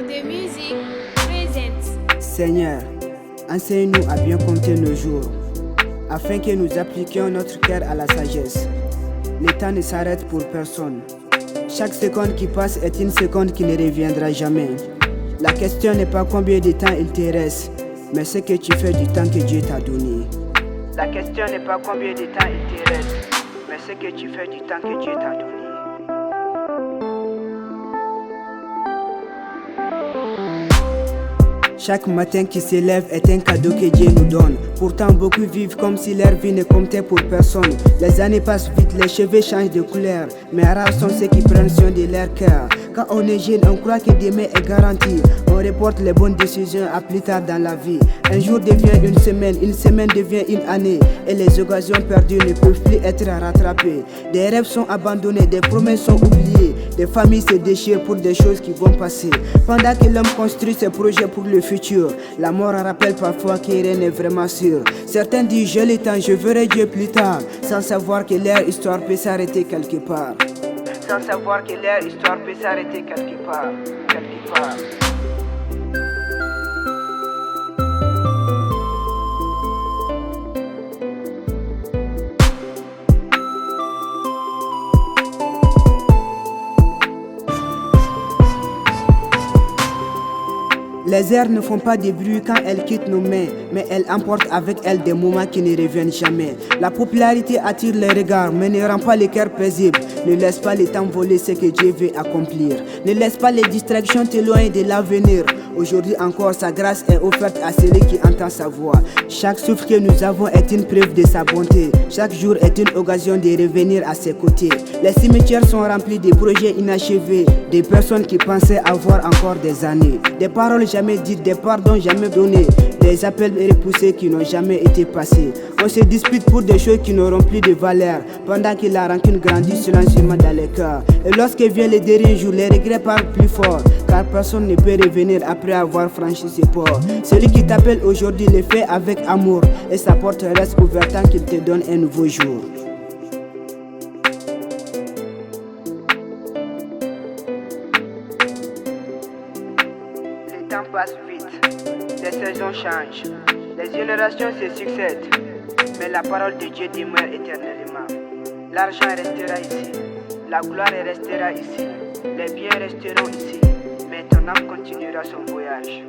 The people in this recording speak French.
de musique présente. Seigneur, enseigne-nous à bien compter nos jours, afin que nous appliquions notre cœur à la sagesse. Le temps ne s'arrête pour personne. Chaque seconde qui passe est une seconde qui ne reviendra jamais. La question n'est pas combien de temps il te reste, mais ce que tu fais du temps que Dieu t'a donné. La question n'est pas combien de temps il te reste, mais ce que tu fais du temps que Dieu t'a donné. Chaque matin qui se lève est un cadeau que Dieu nous donne. Pourtant beaucoup vivent comme si leur vie ne comptait pour personne. Les années passent vite, les cheveux changent de couleur, mais rares sont ceux qui prennent soin de leur cœur. Quand on est jeune, on croit que demain est garanti. On reporte les bonnes décisions à plus tard dans la vie. Un jour devient une semaine devient une année, et les occasions perdues ne peuvent plus être rattrapées. Des rêves sont abandonnés, des promesses sont oubliées, des familles se déchirent pour des choses qui vont passer. Pendant que l'homme construit ses projets pour le futur, la mort rappelle parfois que rien n'est vraiment sûr. Certains disent j'ai le temps, je verrai Dieu plus tard, sans savoir que leur histoire peut s'arrêter quelque part. Sans savoir que leur histoire peut s'arrêter quelque part. Les airs ne font pas de bruit quand elles quittent nos mains, mais elles emportent avec elles des moments qui ne reviennent jamais. La popularité attire les regards, mais ne rend pas les cœurs paisibles. Ne laisse pas le temps voler ce que Dieu veut accomplir. Ne laisse pas les distractions t'éloigner de l'avenir. Aujourd'hui encore, sa grâce est offerte à celui qui entend sa voix. Chaque souffle que nous avons est une preuve de sa bonté. Chaque jour est une occasion de revenir à ses côtés. Les cimetières sont remplis de projets inachevés, des personnes qui pensaient avoir encore des années, des paroles jamais dites, des pardons jamais donnés, des appels repoussés qui n'ont jamais été passés. On se dispute pour des choses qui n'auront plus de valeur, pendant que la rancune grandit silencieusement dans les cœurs. Et lorsque vient le dernier jour, les regrets parlent plus fort, car personne ne peut revenir après avoir franchi ses ports. Celui qui t'appelle aujourd'hui le fait avec amour, et sa porte reste ouverte tant qu'il te donne un nouveau jour. Le temps passe vite, les saisons changent, les générations se succèdent, mais la parole de Dieu demeure éternellement. L'argent restera ici, la gloire restera ici, les biens resteront ici, mais ton âme continuera son voyage.